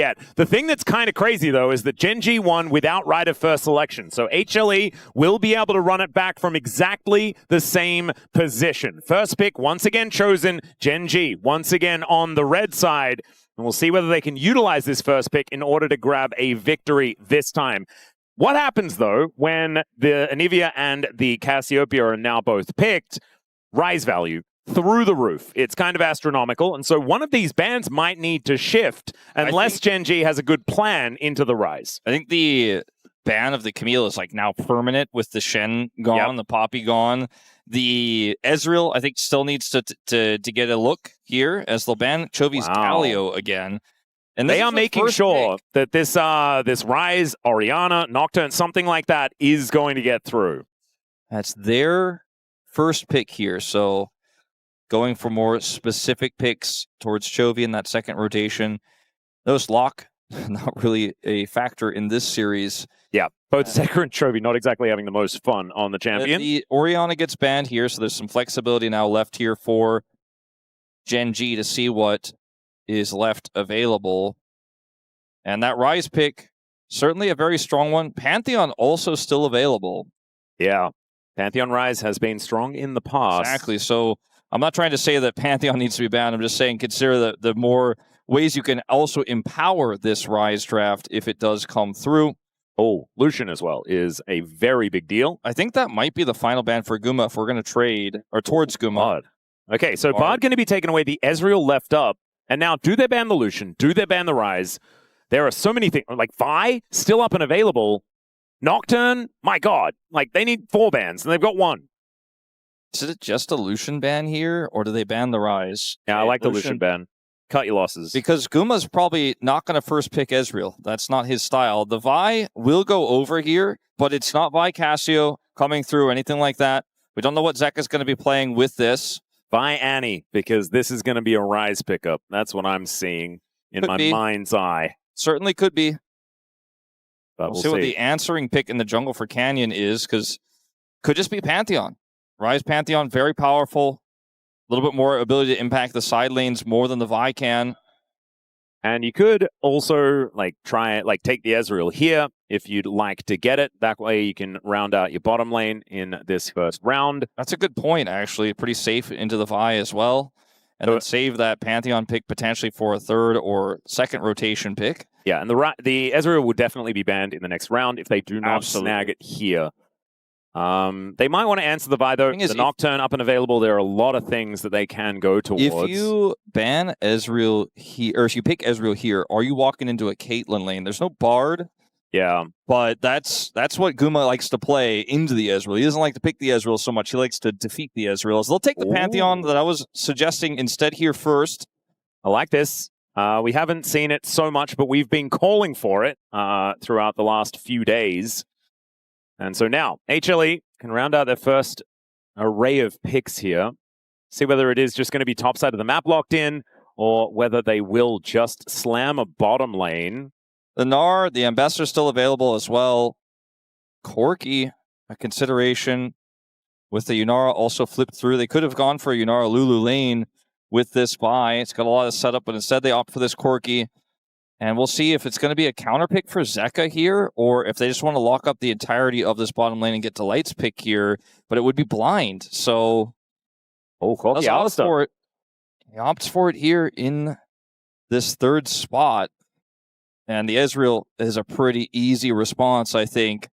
yet. The thing that's kind of crazy, though, is that Gen.G won without right of first selection. So HLE will be able to run it back from exactly the same position. First pick, once again chosen, Gen.G, once again on the red side. And we'll see whether they can utilize this first pick in order to grab a victory this time. What happens, though, when the Anivia and the Cassiopeia are now both picked? Ryze value through the roof. It's kind of astronomical, and so one of these bans might need to shift unless Gen.G has a good plan into the Ryze. I think the ban of the Camille is like now permanent with the Shen gone, the Poppy gone. The Ezreal, I think, still needs to get a look here as they'll ban Chovy's Calio again. And they are making sure that this Ryze, Orianna, Nocturne, something like that is going to get through. That's their first pick here, so going for more specific picks towards Chovy in that second rotation. Those lock, not really a factor in this series. Yeah, both Zeka and Chovy not exactly having the most fun on the champion. The Orianna gets banned here, so there's some flexibility now left here for Gen.G to see what is left available. And that Ryze pick, certainly a very strong one. Pantheon also still available. Yeah, Pantheon Ryze has been strong in the past. Exactly, so I'm not trying to say that Pantheon needs to be banned. I'm just saying consider the more ways you can also empower this Ryze draft if it does come through. Oh, Lucian as well is a very big deal. I think that might be the final ban for Guma if we're going to trade, or towards Guma. Bard. Okay, so Bard going to be taking away the Ezreal left up. And now, do they ban the Lucian? Do they ban the Ryze? There are so many things. Like, Vi, still up and available. Nocturne, my God. Like, they need 4 bans, and they've got 1. Is it just a Lucian ban here, or do they ban the Ryze? Yeah, I like the Lucian ban. Cut your losses. Because Guma's probably not going to first pick Ezreal. That's not his style. The Vi will go over here, but it's not Vi Cassio coming through, anything like that. We don't know what Zeka's going to be playing with this. Vi Annie, because this is going to be a Ryze pickup. That's what I'm seeing in my mind's eye. Certainly could be. But we'll see what the answering pick in the jungle for Canyon is, because could just be Pantheon. Ryze Pantheon, very powerful. A little bit more ability to impact the side lanes more than the Vi can. And you could also take the Ezreal here if you'd like to get it. That way you can round out your bottom lane in this first round. That's a good point, actually. Pretty safe into the Vi as well. And then save that Pantheon pick potentially for a third or second rotation pick. Yeah, and the Ezreal will definitely be banned in the next round if they do not snag it here. They might want to answer the Vi, though. The Nocturne up and available. There are a lot of things that they can go towards. If you ban Ezreal here, or if you pick Ezreal here, are you walking into a Caitlyn lane? There's no Bard. Yeah. But that's what Guma likes to play into the Ezreal. He doesn't like to pick the Ezreal so much. He likes to defeat the Ezreal. So they'll take the Pantheon that I was suggesting instead here first. I like this. We haven't seen it so much, but we've been calling for it throughout the last few days. And so now, HLE can round out their first array of picks here. See whether it is just going to be top side of the map locked in, or whether they will just slam a bottom lane. The Gnar, the Ambassador still available as well. Corki, a consideration with the Yunara also flipped through. They could have gone for a Yunara Lulu lane with this buy. It's got a lot of setup, but instead they opt for this Corki. And we'll see if it's going to be a counter pick for Zeka here, or if they just want to lock up the entirety of this bottom lane and get to Light's pick here, but it would be blind. So, Corki Alistar. He opts for it here in this third spot. And the Ezreal is a pretty easy response, I think.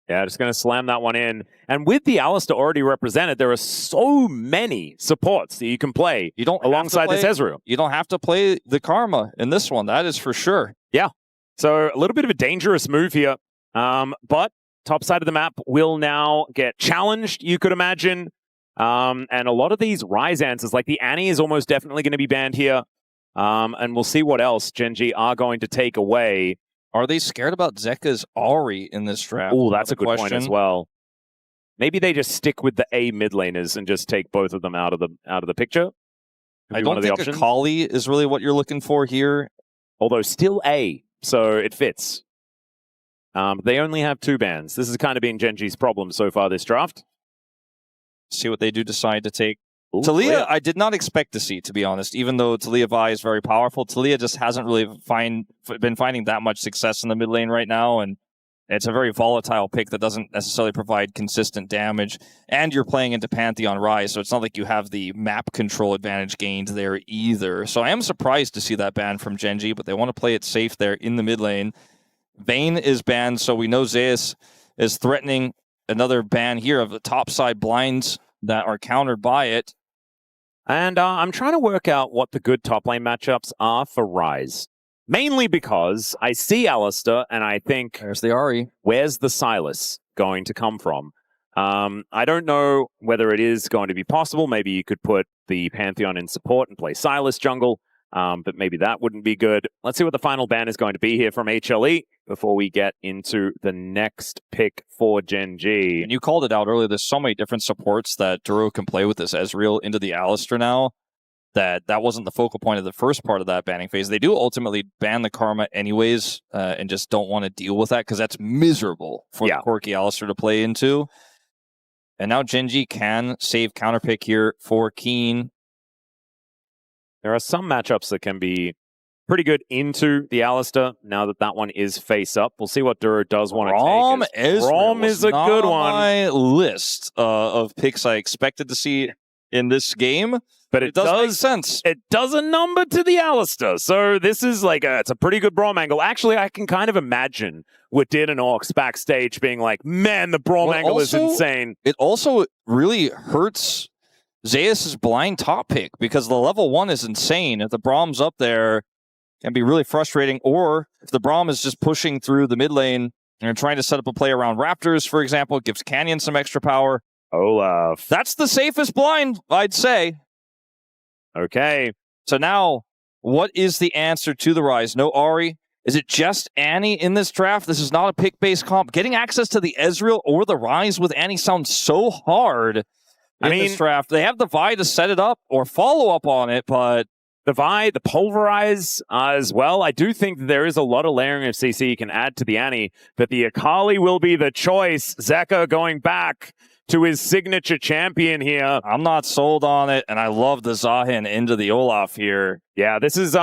Yeah, just going to slam that one in. And with the Alistar already represented, there are so many supports that you can play alongside this Ezreal. You don't have to play the Karma in this one. That is for sure. Yeah. So a little bit of a dangerous move here. But top side of the map will now get challenged, you could imagine. And a lot of these Ryze answers, like the Annie is almost definitely going to be banned here. And we'll see what else Gen.G are going to take away. Are they scared about Zeka's Ahri in this draft? Oh, that's a good point as well. Maybe they just stick with the A mid laners and just take both of them out of the picture. I don't think Akali is really what you're looking for here. Although still A, so it fits. They only have 2 bans. This has kind of been Gen.G's problem so far this draft. See what they do decide to take Taliyah, I did not expect to see, to be honest. Even though Taliyah Vi is very powerful, Taliyah just hasn't really been finding that much success in the mid lane right now, and it's a very volatile pick that doesn't necessarily provide consistent damage. And you're playing into Pantehon Ryze, so it's not like you have the map control advantage gained there either. So I am surprised to see that ban from Gen.G, but they want to play it safe there in the mid lane. Vayne is banned, so we know Zeus is threatening another ban here of the topside blinds that are countered by it. And I'm trying to work out what the good top lane matchups are for Ryze. Mainly because I see Alistar and I think, There's the Ahri. Where's the Sylas going to come from? I don't know whether it is going to be possible. Maybe you could put the Pantheon in support and play Sylas jungle, but maybe that wouldn't be good. Let's see what the final ban is going to be here from HLE before we get into the next pick for Gen.G. And you called it out earlier. There's so many different supports that Duro can play with this Ezreal into the Alistar now. That wasn't the focal point of the first part of that banning phase. They do ultimately ban the Karma anyways, and just don't want to deal with that because that's miserable for the Corki Alistar to play into. And now Gen.G can save counterpick here for Kiin. There are some matchups that can be pretty good into the Alistar now that that one is face up. We'll see what Duro does want to take. Braum is a good one. My list of picks I expected to see in this game. But it does make sense. It does a number to the Alistar. So this is like it's a pretty good Braum angle. Actually, I can kind of imagine what did an Orcs backstage being like, man, the Braum angle is insane. It also really hurts Zeus' blind top pick because the level 1 is insane. If the Braum's up there, it can be really frustrating. Or if the Braum is just pushing through the mid lane and trying to set up a play around Raptors, for example, it gives Canyon some extra power. Olaf. That's the safest blind, I'd say. Okay. So now, what is the answer to the Ryze? No Ahri? Is it just Annie in this draft? This is not a pick-based comp. Getting access to the Ezreal or the Ryze with Annie sounds so hard in this draft. They have the Vi to set it up or follow up on it, but the Vi, the Pulverize as well. I do think that there is a lot of layering of CC you can add to the Annie, but the Akali will be the choice. Zeka going back to his signature champion here. I'm not sold on it, and I love the Zaahen into the Olaf here. Yeah, this has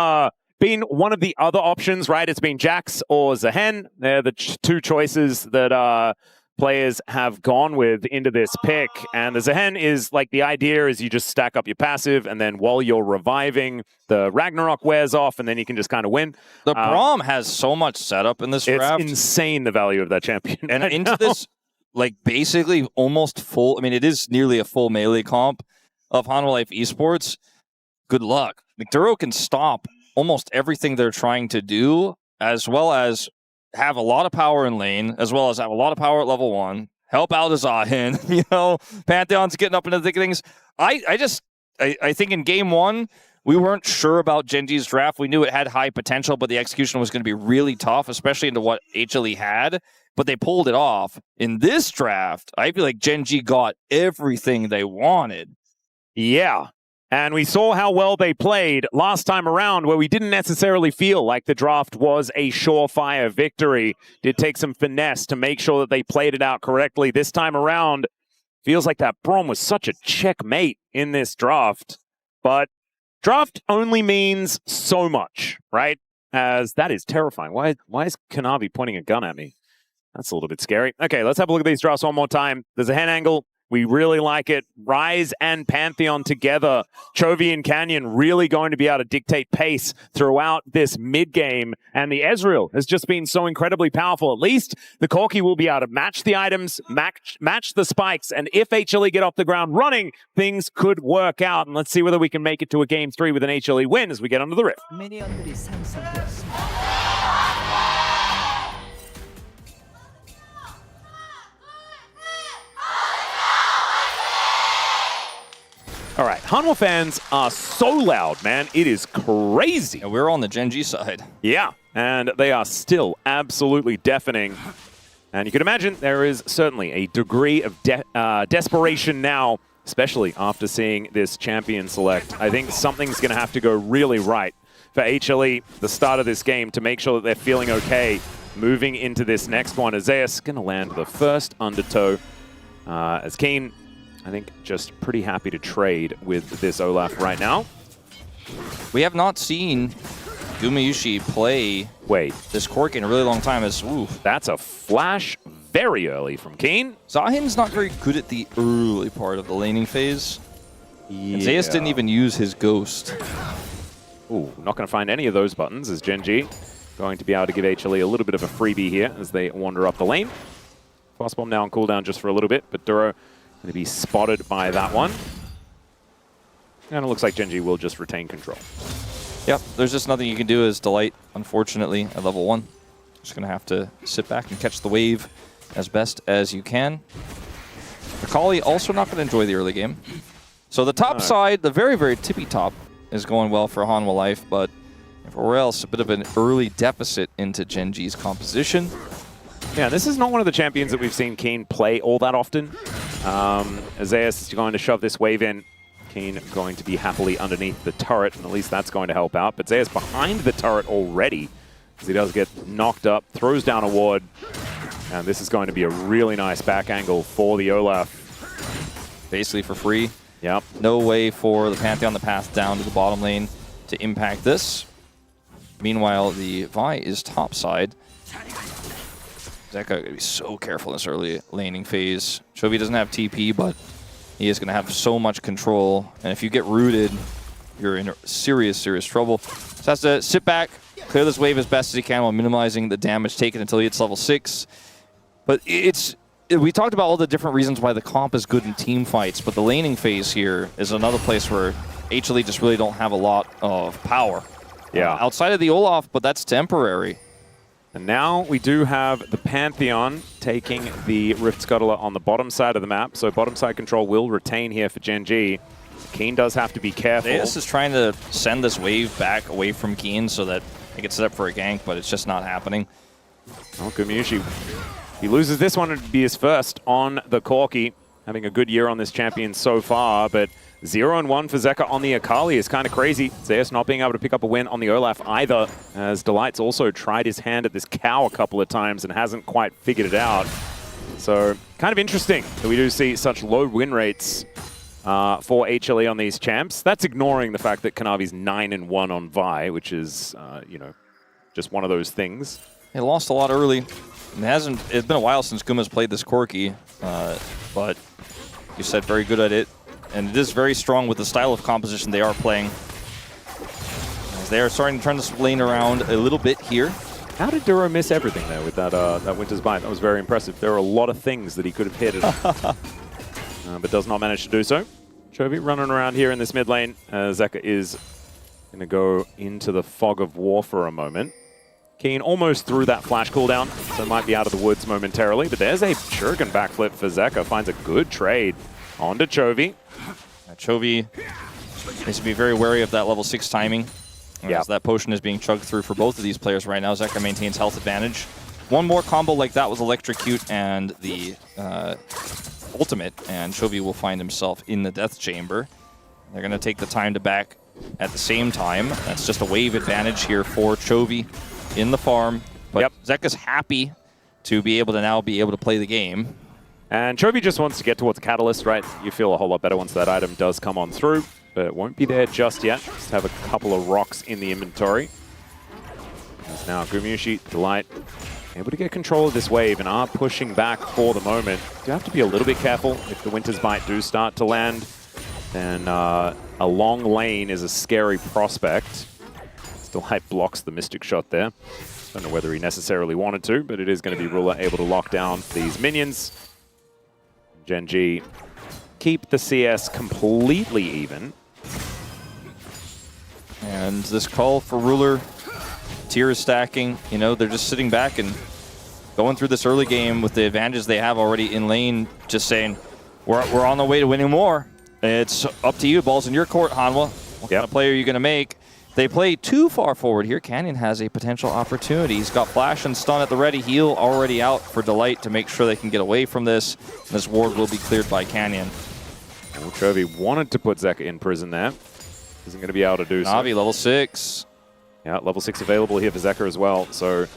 been one of the other options, right? It's been Jax or Zaahen. They're the two choices that players have gone with into this pick. And the Zaahen is like the idea is you just stack up your passive, and then while you're reviving, the Ragnarok wears off, and then you can just kind of win. The Braum has so much setup in this draft. It's insane, the value of that champion. And into this, like, basically almost full, I mean, it is nearly a full melee comp of Hanwha Life eSports. Good luck. Like, Duro can stop almost everything they're trying to do, as well as have a lot of power in lane, as well as have a lot of power at level 1. Help out a Zaahen. You know, Pantheon's getting up into the thick of things. I think in game 1, we weren't sure about Gen.G's draft. We knew it had high potential, but the execution was going to be really tough, especially into what HLE had. But they pulled it off. In this draft, I feel like Gen.G got everything they wanted. Yeah. And we saw how well they played last time around, where we didn't necessarily feel like the draft was a surefire victory. Did take some finesse to make sure that they played it out correctly. This time around, feels like that Braum was such a checkmate in this draft. But draft only means so much, right? As that is terrifying. Why is Kanavi pointing a gun at me? That's a little bit scary. Okay, let's have a look at these drafts one more time. There's a hand angle. We really like it. Ryze and Pantheon together. Chovy and Canyon really going to be able to dictate pace throughout this mid-game. And the Ezreal has just been so incredibly powerful. At least the Corki will be able to match the items, match the spikes. And if HLE get off the ground running, things could work out. And let's see whether we can make it to a game 3 with an HLE win as we get under the rift. All right, Hanwha fans are so loud, man. It is crazy. Yeah, we're on the Gen.G side. Yeah, and they are still absolutely deafening. And you can imagine there is certainly a degree of desperation now, especially after seeing this champion select. I think something's going to have to go really right for HLE, the start of this game, to make sure that they're feeling okay moving into this next one. Zeus going to land the first undertow as Kiin I think just pretty happy to trade with this Olaf right now. We have not seen Gumayusi play this Corki in a really long time. That's a flash very early from Kiin. Zaahen's not very good at the early part of the laning phase. And Zeus didn't even use his ghost. Ooh, not going to find any of those buttons as Gen.G going to be able to give HLE a little bit of a freebie here as they wander up the lane. Fast bomb now on cooldown just for a little bit, but Duro going to be spotted by that one. And it looks like Gen.G will just retain control. Yep, there's just nothing you can do as Delight, unfortunately, at level 1. Just going to have to sit back and catch the wave as best as you can. Akali also not going to enjoy the early game. So the top side, the very, very tippy top, is going well for Hanwha Life, but or else a bit of an early deficit into Gen.G's composition. Yeah, this is not one of the champions that we've seen Kiin play all that often. Zeus is going to shove this wave in. Kiin going to be happily underneath the turret, and at least that's going to help out. But Zeus behind the turret already, as he does get knocked up, throws down a ward. And this is going to be a really nice back angle for the Olaf. Basically for free. Yep. No way for the Pantehon the path down to the bottom lane to impact this. Meanwhile, the Vi is topside. Zeka going to be so careful in this early laning phase. Chovy doesn't have TP, but he is going to have so much control. And if you get rooted, you're in serious, serious trouble. So has to sit back, clear this wave as best as he can while minimizing the damage taken until he hits level 6. But we talked about all the different reasons why the comp is good in team fights, but the laning phase here is another place where HLE just really don't have a lot of power. Yeah. Outside of the Olaf, but that's temporary. And now we do have the Pantehon taking the Rift Scuttler on the bottom side of the map, so bottom side control will retain here for Gen.G. Kiin does have to be careful. Zeus is trying to send this wave back away from Kiin so that it gets set up for a gank, but it's just not happening. Oh, Gumayusi. He loses this one, it'd be his first on the Corki. Having a good year on this champion so far, but 0-1 for Zeka on the Akali is kind of crazy. Zeus not being able to pick up a win on the Olaf either, as Delight's also tried his hand at this cow a couple of times and hasn't quite figured it out. So, kind of interesting that we do see such low win rates for HLE on these champs. That's ignoring the fact that Kanavi's 9-1 on Vi, which is, you know, just one of those things. He lost a lot early. It's been a while since Guma's played this Corki, but you said very good at it. And it is very strong with the style of composition they are playing. As they are starting to turn this lane around a little bit here. How did Duro miss everything there with that Winter's Bite? That was very impressive. There are a lot of things that he could have hit, but does not manage to do so. Chovy running around here in this mid lane. Zeka is going to go into the fog of war for a moment. Kiin almost threw that flash cooldown, so might be out of the woods momentarily. But there's a Shuriken backflip for Zeka. Finds a good trade onto Chovy. Chovy needs to be very wary of that level 6 timing. As that potion is being chugged through for both of these players right now. Zeka maintains health advantage. One more combo like that with Electrocute and the ultimate, and Chovy will find himself in the death chamber. They're going to take the time to back at the same time. That's just a wave advantage here for Chovy in the farm. But Zeka's happy to be able to play the game. And Chovy just wants to get towards the Catalyst, right? You feel a whole lot better once that item does come on through, but it won't be there just yet. Just have a couple of rocks in the inventory. As now Gumayusi, Delight, able to get control of this wave and are pushing back for the moment. You have to be a little bit careful if the Winter's Bite do start to land. Then a long lane is a scary prospect. Delight blocks the Mystic Shot there. Don't know whether he necessarily wanted to, but it is going to be Ruler able to lock down these minions. Gen.G keep the CS completely even. And this call for Ruler, tier is stacking. You know, they're just sitting back and going through this early game with the advantage they have already in lane, just saying, we're on the way to winning more. It's up to you. Ball's in your court, Hanwha. What kind of play are you going to make? They play too far forward here. Canyon has a potential opportunity. He's got Flash and Stun at the ready. Heal already out for Delight to make sure they can get away from this. And this ward will be cleared by Canyon. Well, Chovy wanted to put Zeka in prison there. Isn't going to be able to do so. Kanavi, level 6. Yeah, level 6 available here for Zeka as well. So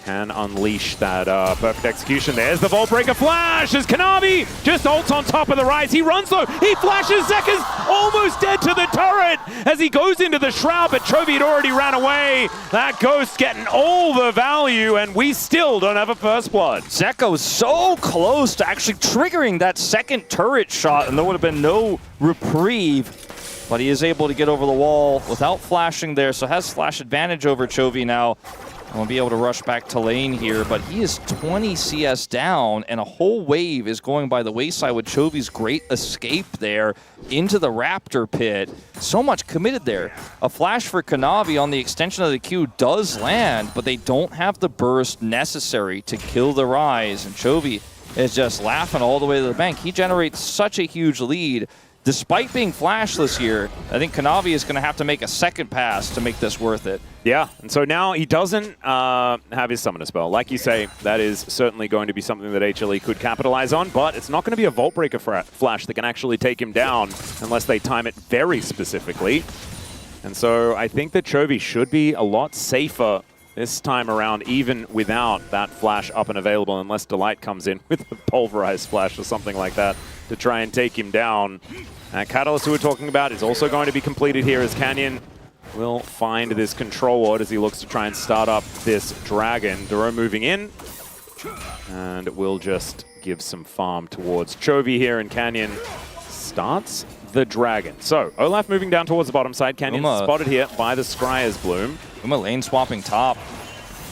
can unleash that perfect execution. There's the Vault Breaker flash as Kanavi just ults on top of the Ryze. He runs though, he flashes, Zeka's almost dead to the turret as he goes into the Shroud, but Chovy had already ran away. That Ghost getting all the value, and we still don't have a first blood. Zeka was so close to actually triggering that second turret shot, and there would have been no reprieve, but he is able to get over the wall without flashing there, so has flash advantage over Chovy now. Won't be able to rush back to lane here, but he is 20 CS down, and a whole wave is going by the wayside with Chovy's great escape there into the Raptor pit. So much committed there. A flash for Kanavi on the extension of the Q does land, but they don't have the burst necessary to kill the Ryze, and Chovy is just laughing all the way to the bank. He generates such a huge lead. Despite being flashless here, I think Kanavi is going to have to make a second pass to make this worth it. Yeah, and so now he doesn't have his Summoner spell. Like you say, that is certainly going to be something that HLE could capitalize on, but it's not going to be a Vault Breaker flash that can actually take him down unless they time it very specifically. And so I think that Chovy should be a lot safer this time around, even without that flash up and available, unless Delight comes in with a Pulverized flash or something like that to try and take him down. Catalyst, who we're talking about, is also going to be completed here as Canyon will find this control ward as he looks to try and start up this dragon. Duro moving in, and will just give some farm towards Chovy here, and Canyon starts the dragon. So, Olaf moving down towards the bottom side. Canyon spotted here by the Scryer's Bloom. Lane swapping top.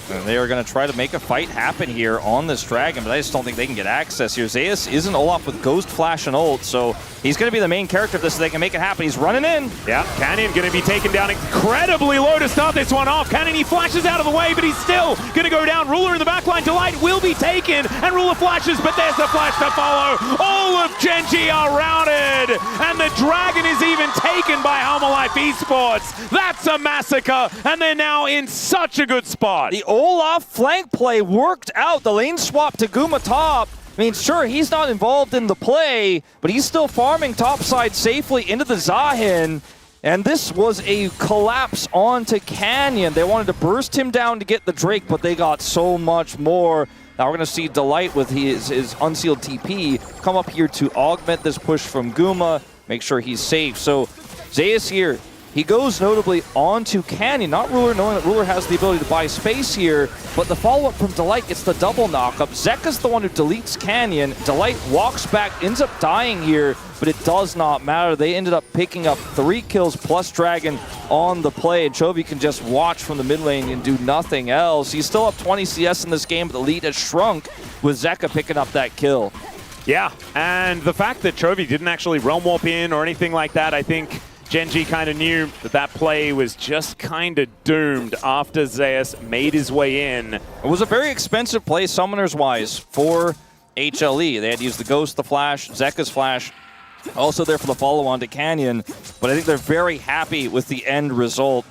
And they are going to try to make a fight happen here on this dragon, but I just don't think they can get access here. Zeus isn't Olaf with Ghost Flash and ult, so he's going to be the main character of this so they can make it happen. He's running in. Yeah, Canyon going to be taken down incredibly low to start this one off. Canyon, he flashes out of the way, but he's still going to go down. Ruler in the backline. Delight will be taken, and Ruler flashes, but there's the flash to follow. All of Gen.G are routed, and the dragon is even taken by Hanwha Life eSports. That's a massacre, and they're now in such a good spot. The Olaf flank play worked out. The lane swap to Guma top. I mean, sure, he's not involved in the play, but he's still farming topside safely into the Zaahen. And this was a collapse onto Canyon. They wanted to burst him down to get the Drake, but they got so much more. Now we're going to see Delight with his unsealed TP come up here to augment this push from Guma, make sure he's safe. So Zeus here, he goes notably onto Canyon, not Ruler, knowing that Ruler has the ability to buy space here, but the follow-up from Delight gets the double knock-up. Zeka's the one who deletes Canyon. Delight walks back, ends up dying here, but it does not matter. They ended up picking up 3 kills plus Dragon on the play, and Chovy can just watch from the mid lane and do nothing else. He's still up 20 CS in this game, but the lead has shrunk with Zeka picking up that kill. Yeah, and the fact that Chovy didn't actually Realm Warp in or anything like that, I think Gen.G kind of knew that that play was just kind of doomed after Zeus made his way in. It was a very expensive play, summoners-wise, for HLE. They had to use the Ghost, the Flash, Zeka's Flash, also there for the follow-on to Canyon, but I think they're very happy with the end result.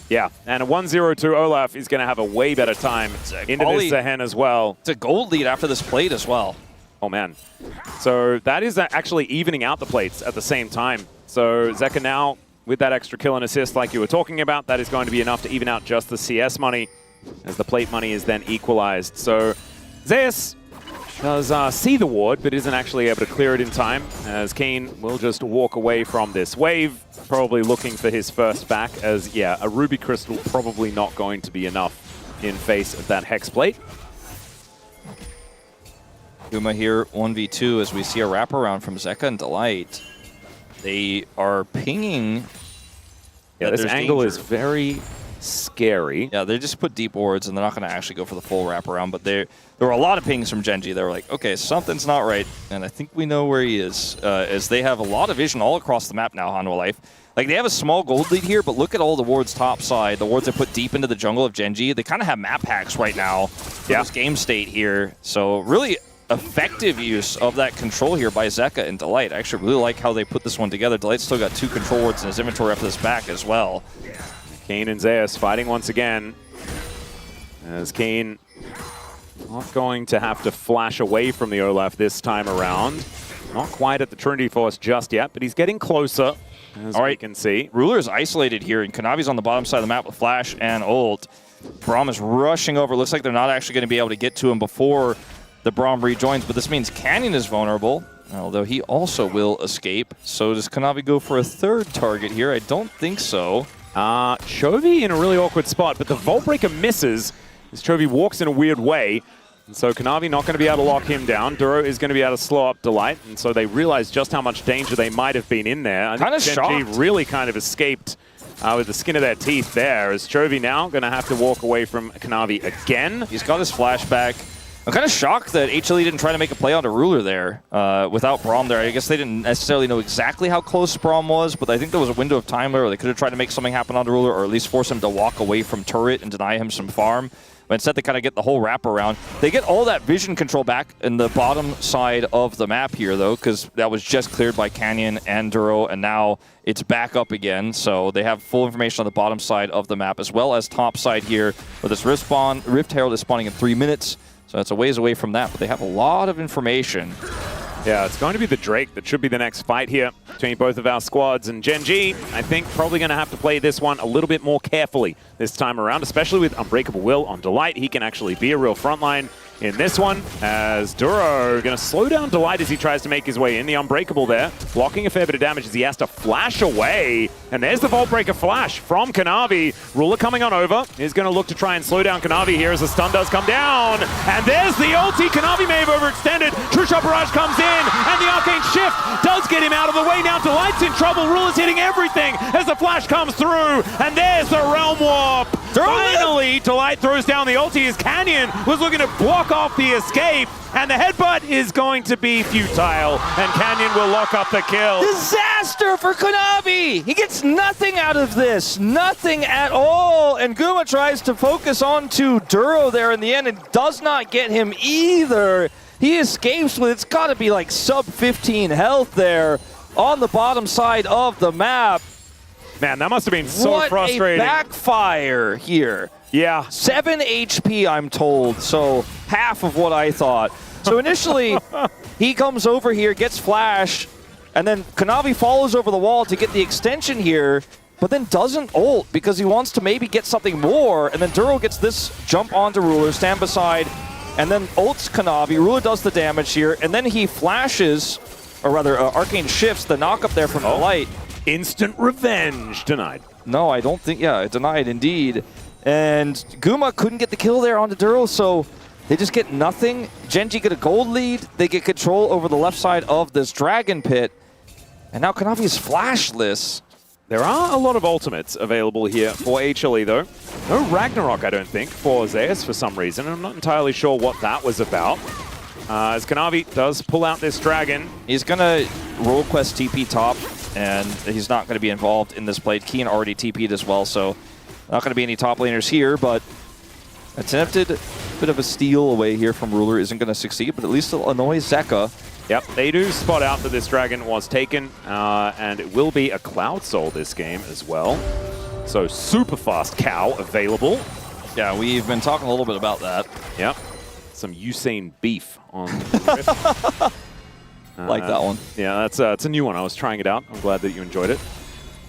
Yeah, and a 1-0-2 Olaf is going to have a way better time into this Zaahen as well. It's a gold lead after this plate as well. Oh, man. So that is actually evening out the plates at the same time. So Zeka now, with that extra kill and assist like you were talking about, that is going to be enough to even out just the CS money, as the plate money is then equalized. So Zeus does see the ward, but isn't actually able to clear it in time, as Kiin will just walk away from this wave, probably looking for his first back, as, yeah, a Ruby Crystal probably not going to be enough in face of that Hex plate. Guma here, 1v2, as we see a wraparound from Zeka and Delight. They are pinging. Yeah, this angle is very scary. Yeah, they just put deep wards, and they're not going to actually go for the full wraparound, but there were a lot of pings from Gen.G. They were like, okay, something's not right, and I think we know where he is, as they have a lot of vision all across the map now, Hanwha Life. Like, they have a small gold lead here, but look at all the wards topside, the wards they put deep into the jungle of Gen.G. They kind of have map hacks right now for this game state here, so really effective use of that control here by Zeka and Delight. I actually really like how they put this one together. Delight's still got 2 control wards in his inventory after this back as well. Kiin and Zeus fighting once again, as Kiin not going to have to flash away from the Olaf this time around. Not quite at the Trinity Force just yet, but he's getting closer, as we can see. Ruler's isolated here, and Kanavi's on the bottom side of the map with flash and ult. Braum is rushing over. Looks like they're not actually going to be able to get to him before the Braum rejoins, but this means Canyon is vulnerable, although he also will escape. So does Kanavi go for a third target here? I don't think so. Chovy in a really awkward spot, but the Vault Breaker misses as Chovy walks in a weird way. And so Kanavi not going to be able to lock him down. Duro is going to be able to slow up Delight, and so they realize just how much danger they might have been in there. I think Gen.G really kind of escaped with the skin of their teeth there, as Chovy now going to have to walk away from Kanavi again. He's got his flashback. I'm kind of shocked that HLE didn't try to make a play onto Ruler there without Braum there. I guess they didn't necessarily know exactly how close Braum was, but I think there was a window of time where they could have tried to make something happen onto Ruler, or at least force him to walk away from turret and deny him some farm. But instead, they kind of get the whole wraparound. They get all that vision control back in the bottom side of the map here, though, because that was just cleared by Canyon and Duro, and now it's back up again. So they have full information on the bottom side of the map, as well as top side here, where this Rift Herald is spawning in 3 minutes. So it's a ways away from that, but they have a lot of information. Yeah, it's going to be the Drake that should be the next fight here between both of our squads. And Gen.G, I think, probably going to have to play this one a little bit more carefully this time around, especially with Unbreakable Will on Delight. He can actually be a real frontline in this one, as Duro going to slow down Delight as he tries to make his way in. The Unbreakable there, blocking a fair bit of damage as he has to flash away. And there's the Vault Breaker flash from Kanavi. Ruler coming on over. He's going to look to try and slow down Kanavi here as the stun does come down. And there's the ulti. Kanavi may have overextended. True Shot Barrage comes in, and the Arcane Shift does get him out of the way. Now Delight's in trouble. Ruler's hitting everything as the flash comes through. And there's the Realm Warp. Finally, Delight throws down the ulti as Canyon was looking to block off the escape, and the headbutt is going to be futile, and Canyon will lock up the kill. Disaster for Kanavi! He gets nothing out of this, nothing at all, and Guma tries to focus on to Duro there in the end and does not get him either. He escapes with, it's got to be like sub 15 health there on the bottom side of the map. Man, that must have been so frustrating. What a backfire here. Yeah. 7 HP, I'm told, so half of what I thought. So initially, he comes over here, gets flash, and then Kanavi follows over the wall to get the extension here, but then doesn't ult because he wants to maybe get something more, and then Duro gets this jump onto Ruler, stand beside, and then ults Kanavi. Ruler does the damage here, and then he flashes, or rather, Arcane shifts the knock up there from the light. Instant revenge denied. No, I don't think, yeah, denied indeed. And Guma couldn't get the kill there onto Duro, so they just get nothing. Gen.G get a gold lead. They get control over the left side of this Dragon Pit. And now Kanavi's flashless. There are a lot of ultimates available here for HLE, though. No Ragnarok, I don't think, for Zeus for some reason. I'm not entirely sure what that was about. As Kanavi does pull out this dragon. He's going to roll quest TP top, and he's not going to be involved in this play. Kiin already TP'd as well, so not going to be any top laners here, but attempted bit of a steal away here from Ruler isn't going to succeed, but at least it'll annoy Zeka. Yep, they do spot out that this dragon was taken, and it will be a Cloud Soul this game as well. So super fast cow available. Yeah, we've been talking a little bit about that. Yep, some Usain beef on the Rift. Like that one. Yeah, it's a new one. I was trying it out. I'm glad that you enjoyed it.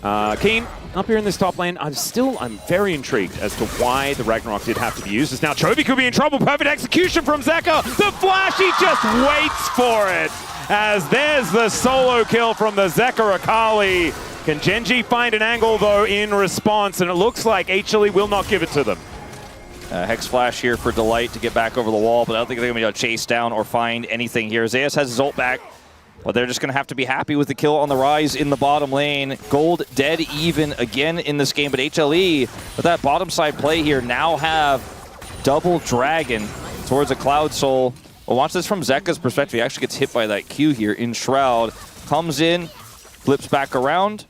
Kiin, up here in this top lane, I'm very intrigued as to why the Ragnarok did have to be used. As now Chovy could be in trouble. Perfect execution from Zeka. The flash, he just waits for it. As there's the solo kill from the Zeka Akali. Can Gen.G find an angle, though, in response? And it looks like HLE will not give it to them. Hex Flash here for Delight to get back over the wall, but I don't think they're going to be able to chase down or find anything here. Zeus has his ult back, but they're just going to have to be happy with the kill on the Ryze in the bottom lane. Gold dead even again in this game, but HLE, with that bottom side play here, now have double Dragon towards a Cloud Soul. Well, watch this from Zeka's perspective. He actually gets hit by that Q here in Shroud. Comes in, flips back around,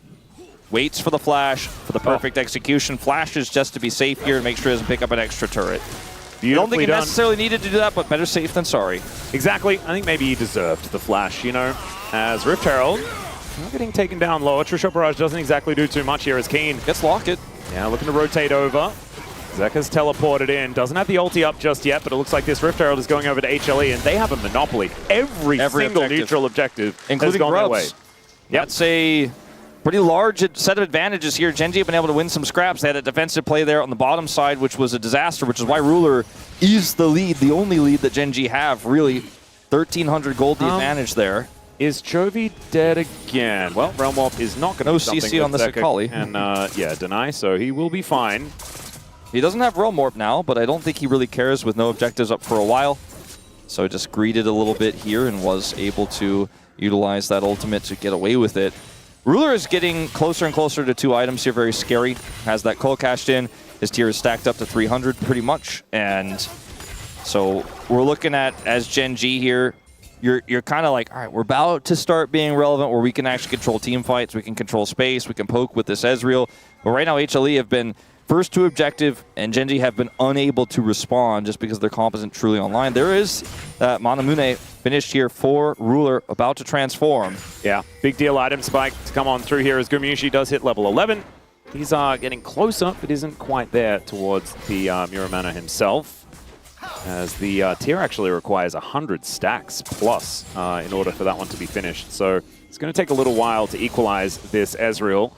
waits for the flash, for the perfect execution. Flashes just to be safe here and make sure he doesn't pick up an extra turret. I don't think he necessarily needed to do that, but better safe than sorry. Exactly. I think maybe he deserved the flash, you know. As Rift Herald not getting taken down lower. True Shot Barrage doesn't exactly do too much here as Kiin gets Locket. Yeah, looking to rotate over. Zeka's teleported in. Doesn't have the ulti up just yet, but it looks like this Rift Herald is going over to HLE, and they have a monopoly. Every single neutral objective including has gone their way. Yep. That's a pretty large set of advantages here. Gen.G have been able to win some scraps. They had a defensive play there on the bottom side, which was a disaster, which is why Ruler is the lead, the only lead that Gen.G have, really. 1,300 gold the advantage there. Is Chovy dead again? Well, Realm Warp is not going to do something CC on this Zeka Akali. And yeah, deny, so he will be fine. He doesn't have Realm Warp now, but I don't think he really cares with no objectives up for a while. So just greeted a little bit here and was able to utilize that ultimate to get away with it. Ruler is getting closer and closer to 2 items here, very scary. Has that coal cashed in. His tier is stacked up to 300 pretty much. And so we're looking at, as Gen.G here, you're kind of like, all right, we're about to start being relevant where we can actually control team fights, we can control space, we can poke with this Ezreal. But right now, HLE have been first to objective, and Gen.G have been unable to respond just because their comp isn't truly online. There is Manamune finished here for Ruler, about to transform. Yeah, big deal item spike to come on through here as Gumayusi does hit level 11. He's getting closer, but isn't quite there towards the Muramana himself. As the tier actually requires 100 stacks plus in order for that one to be finished. So it's going to take a little while to equalize this Ezreal.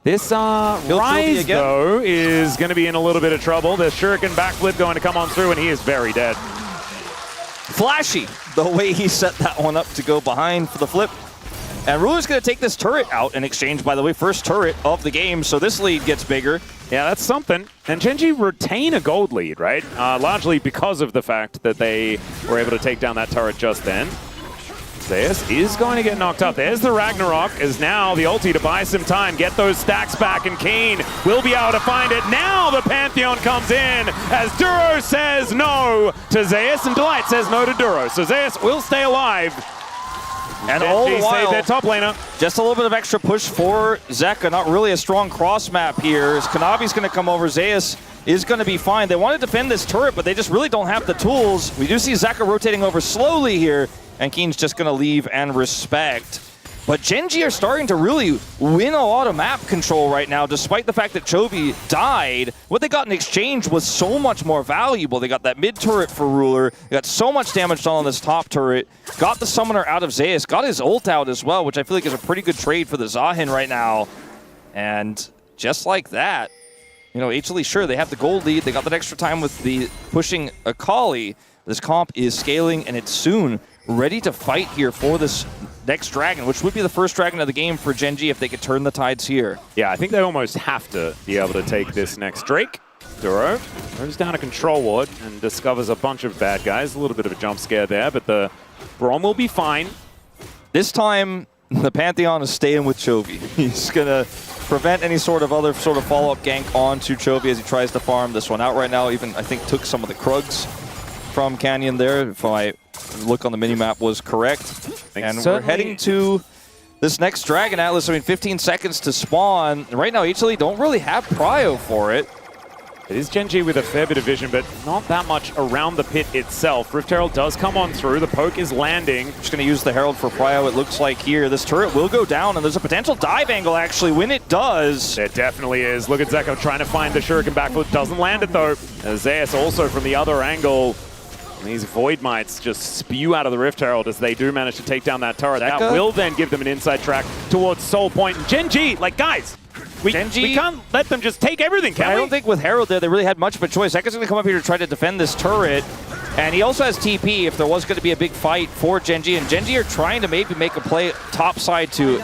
This Ryze, though, is going to be in a little bit of trouble. The Shuriken backflip going to come on through, and he is very dead. Flashy, the way he set that one up to go behind for the flip. And Ruler's going to take this turret out in exchange, by the way, first turret of the game, so this lead gets bigger. Yeah, that's something. And Gen.G retain a gold lead, right? Largely because of the fact that they were able to take down that turret just then. Zeus is going to get knocked up. There's the Ragnarok, is now the ulti to buy some time, get those stacks back, and Kiin will be able to find it. Now the Pantheon comes in as Duro says no to Zeus, and Delight says no to Duro. So Zeus will stay alive. And all the while, their top laner. Just a little bit of extra push for Zeka. Not really a strong cross map here. As Kanavi's going to come over, Zeus is going to be fine. They want to defend this turret, but they just really don't have the tools. We do see Zeka rotating over slowly here, and Kiin's just going to leave and respect. But Gen.G are starting to really win a lot of map control right now, despite the fact that Chovy died. What they got in exchange was so much more valuable. They got that mid turret for Ruler, they got so much damage done on this top turret, got the summoner out of Zeus, got his ult out as well, which I feel like is a pretty good trade for the Zaahen right now. And just like that, you know, HLE, sure, they have the gold lead, they got that extra time with the pushing Akali. This comp is scaling, and it's soon ready to fight here for this next dragon, which would be the first dragon of the game for Gen.G if they could turn the tides here. Yeah, I think they almost have to be able to take this next Drake. Duro goes down a control ward and discovers a bunch of bad guys. A little bit of a jump scare there, but the Braum will be fine. This time, the Pantheon is staying with Chovy. He's going to prevent any sort of follow-up gank onto Chovy as he tries to farm this one out right now. Even, I think, took some of the Krugs from Canyon there, if my look on the minimap was correct. And we're heading to this next dragon, Atlus. I mean, 15 seconds to spawn. Right now, HLE don't really have prio for it. It is Gen.G with a fair bit of vision, but not that much around the pit itself. Rift Herald does come on through. The poke is landing. Just going to use the Herald for prio, it looks like here. This turret will go down, and there's a potential dive angle, actually, when it does. It definitely is. Look at Zeka trying to find the Shuriken backflip. Doesn't land it, though. Zeus also from the other angle. These Void Mites just spew out of the Rift Herald as they do manage to take down that turret. Zeka? That will then give them an inside track towards Soul Point. And Gen.G, like, guys, we can't let them just take everything, can we? I don't think with Herald there, they really had much of a choice. Zeka's going to come up here to try to defend this turret. And he also has TP if there was going to be a big fight for Gen.G. And Gen.G are trying to maybe make a play top side to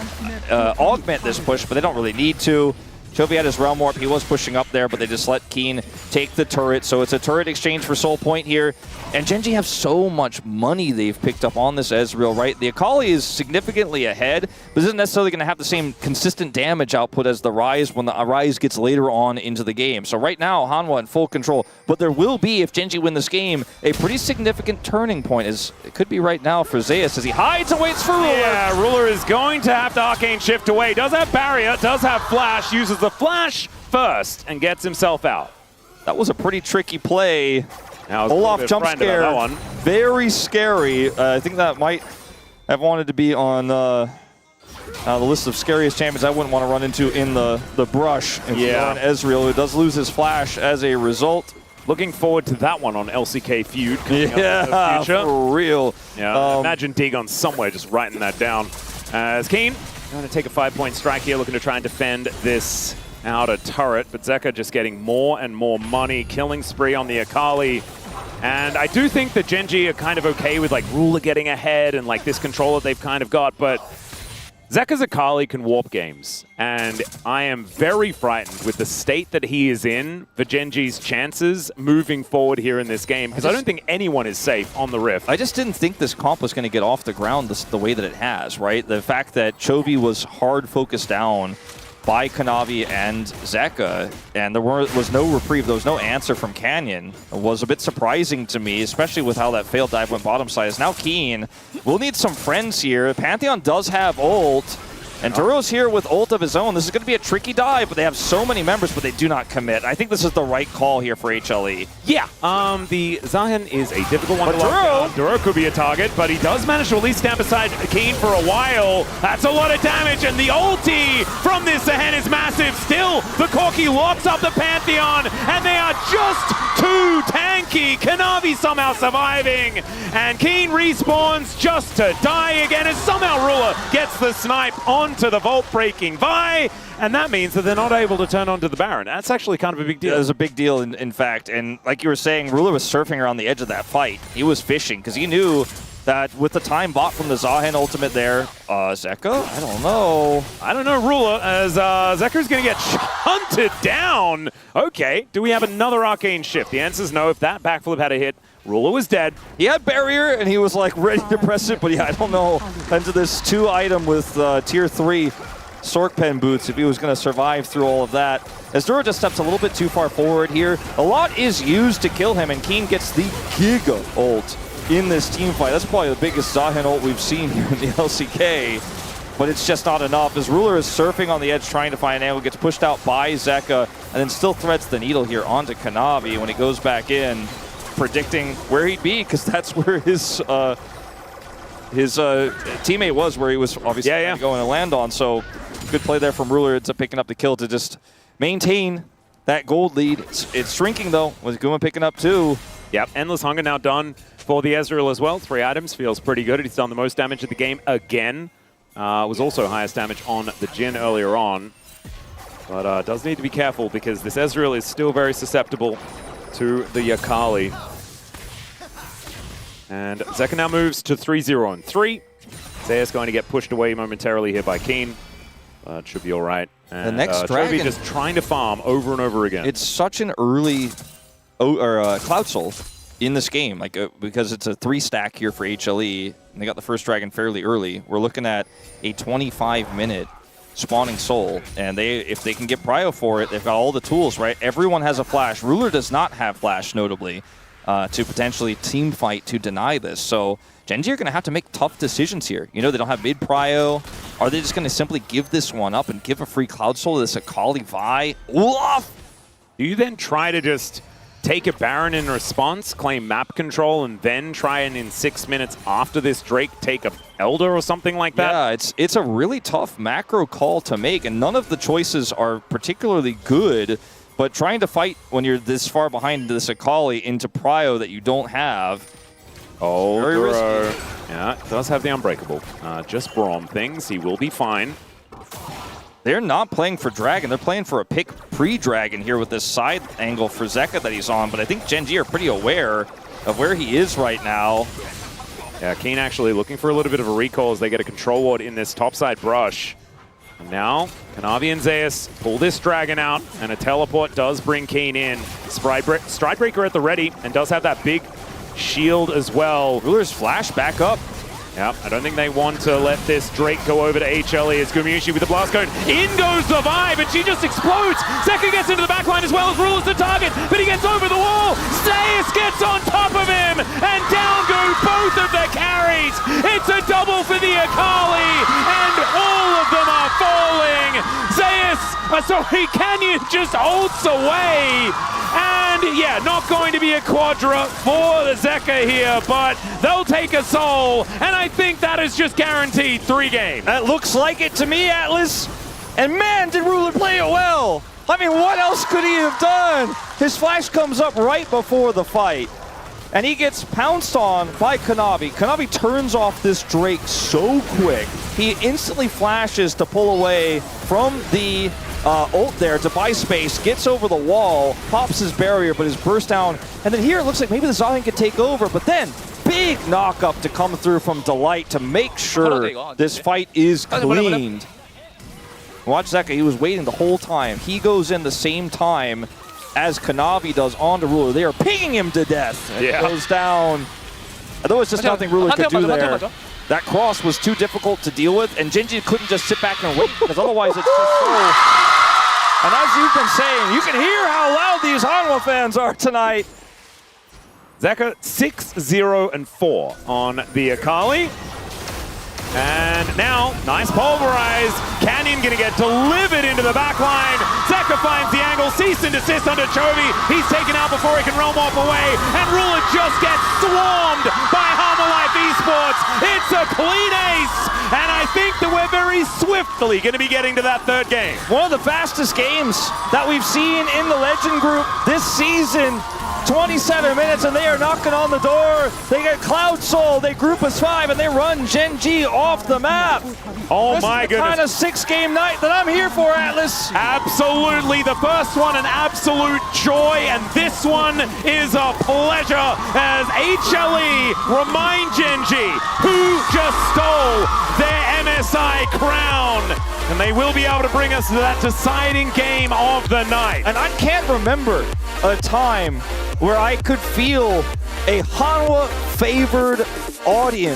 augment this push, but they don't really need to. Chovy had his Realm Warp. He was pushing up there, but they just let Kiin take the turret. So it's a turret exchange for Soul Point here. And Gen.G have so much money they've picked up on this Ezreal, right? The Akali is significantly ahead, but isn't necessarily going to have the same consistent damage output as the Ryze when the Ryze gets later on into the game. So right now, Hanwha in full control. But there will be, if Gen.G win this game, a pretty significant turning point. As it could be right now for Zeus as he hides and waits for Ruler. Yeah, Ruler is going to have to Arcane Shift away. Does have Barrier, does have Flash, uses the Flash first and gets himself out. That was a pretty tricky play. Now Olaf jump scare, very scary. I think that might have wanted to be on the list of scariest champions I wouldn't want to run into in the brush. Yeah, Ezreal, who does lose his Flash as a result. Looking forward to that one on LCK Feud. Yeah, for real. Yeah, imagine Dagon somewhere just writing that down. As Kiin Going to take a 5-point strike here, looking to try and defend this outer turret, but Zeka just getting more and more money, killing spree on the Akali. And I do think that Gen.G are kind of okay with like Ruler getting ahead and like this control that they've kind of got, but Zeka's Akali can warp games, and I am very frightened with the state that he is in for Gen.G's chances moving forward here in this game, because I don't think anyone is safe on the Rift. I just didn't think this comp was going to get off the ground the way that it has, right? The fact that Chovy was hard focused down by Kanavi and Zeka, and there was no reprieve, there was no answer from Canyon. It was a bit surprising to me, especially with how that failed dive went bottom side. Now Kiin will need some friends here. Pantehon does have ult, and Duro's here with ult of his own. This is going to be a tricky dive, but they have so many members, but they do not commit. I think this is the right call here for HLE. Yeah, the Zaahen is a difficult one to lock down. Duro could be a target, but he does manage to at least stand beside Kiin for a while. That's a lot of damage, and the ulti from this Zaahen is massive. Still, the Corki locks up the Pantheon, and they are just too tanky. Kanavi somehow surviving, and Kiin respawns just to die again, as somehow Ruler gets the snipe onto the vault-breaking Vi, and that means that they're not able to turn onto the Baron. That's actually kind of a big deal. It was a big deal, in fact, and like you were saying, Ruler was surfing around the edge of that fight. He was fishing, because he knew that with the time bought from the Zaahen ultimate there, Zeka? I don't know. I don't know, Ruler, as Zeka's going to get hunted down. Okay, do we have another Arcane Shift? The answer is no. If that backflip had a hit, Ruler was dead. He had barrier, and he was like ready to press it, but yeah, I don't know. Into this 2-item with tier 3 Sork Pen boots, if he was going to survive through all of that. As Duro just steps a little bit too far forward here, a lot is used to kill him, and Kiin gets the Giga ult in this team fight. That's probably the biggest Zaahen ult we've seen here in the LCK, but it's just not enough. As Ruler is surfing on the edge trying to find an angle, gets pushed out by Zeka, and then still threads the needle here onto Kanavi when he goes back in, predicting where he'd be, because that's where his teammate was, where he was obviously going to land on. So good play there from Ruler to picking up the kill to just maintain that gold lead. It's shrinking though, with Guma picking up 2. Yep, Endless Hunger now done for the Ezreal as well. 3 items, feels pretty good. He's done the most damage of the game again. Was also highest damage on the Jhin earlier on. But does need to be careful, because this Ezreal is still very susceptible to the Akali. And Zeka now moves to 3-0 on 3. Zeus going to get pushed away momentarily here by Kiin. Should be all right. And the next dragon, Chovy just trying to farm over and over again. It's such an early Cloud Soul in this game, like because it's a 3-stack here for HLE, and they got the first dragon fairly early. We're looking at a 25-minute spawning soul, and if they can get prio for it, they've got all the tools, right? Everyone has a flash. Ruler does not have flash, notably, to potentially team fight to deny this. So Gen.G are going to have to make tough decisions here. You know, they don't have mid prio. Are they just going to simply give this one up and give a free Cloud Soul to this Akali Vi? Olaf! Do you then try to just take a Baron in response, claim map control, and then try and in 6 minutes after this Drake take a Elder or something like that? Yeah, it's a really tough macro call to make, and none of the choices are particularly good, but trying to fight when you're this far behind this Akali into prio that you don't have. Oh, Duro. Yeah, does have the Unbreakable. Just Braum things. He will be fine. They're not playing for Dragon. They're playing for a pick pre-Dragon here with this side angle for Zeka that he's on. But I think Gen.G are pretty aware of where he is right now. Yeah, Kiin actually looking for a little bit of a recall as they get a control ward in this topside brush. And now, Kanavi and Zeus pull this Dragon out, and a teleport does bring Kiin in. Stridebreaker at the ready, and does have that big shield as well. Ruler's flash back up. Yep, I don't think they want to let this Drake go over to HLE as Gumayusi with the blast cone. In goes the Vibe, and she just explodes. Zeka gets into the backline as well as Ruler's the target, but he gets over the wall. Zeus gets on top of him, and down go both of the carries. It's a double for the Akali, and all of them are falling. Zeus, sorry, Canyon just ults away. And yeah, not going to be a quadra for the Zeka here, but they'll take a soul, and I think that is just guaranteed 3 games. That looks like it to me, Atlus. And man, did Ruler play it well. I mean, what else could he have done? His flash comes up right before the fight. and he gets pounced on by Kanavi. Kanavi turns off this Drake so quick. He instantly flashes to pull away from the ult there to buy space, gets over the wall, pops his barrier, but is burst down. And then here it looks like maybe the Zaahen could take over, but then big knock-up to come through from Delight to make sure this fight is cleaned. Watch Zeka, he was waiting the whole time. He goes in the same time as Kanavi does on the Ruler. They are pinging him to death. And it goes down. There was just nothing Ruler could do there. That cross was too difficult to deal with, and Gen.G couldn't just sit back and wait, because otherwise it's just so... And as you've been saying, you can hear how loud these Hanwha fans are tonight. Zeka 6-0-4 on the Akali. And now, nice pulverize. Canyon gonna get delivered into the back line. Zeka finds the angle, cease and desist under Chovy. He's taken out before he can roam off away. And Ruler just gets swarmed by Hanwha Life eSports. It's a clean ace. And I think that we're very swiftly gonna be getting to that third game. One of the fastest games that we've seen in the Legend group this season. 27 minutes and they are knocking on the door. They get Cloud Soul, they group as 5, and they run Gen.G off the map. Oh my goodness. Kind of 6-game night that I'm here for, Atlus. Absolutely. The first one, an absolute joy, and this one is a pleasure as HLE remind Gen.G who just stole their MSI crown. And they will be able to bring us to that deciding game of the night. And I can't remember a time where I could feel a Hanwha favored audience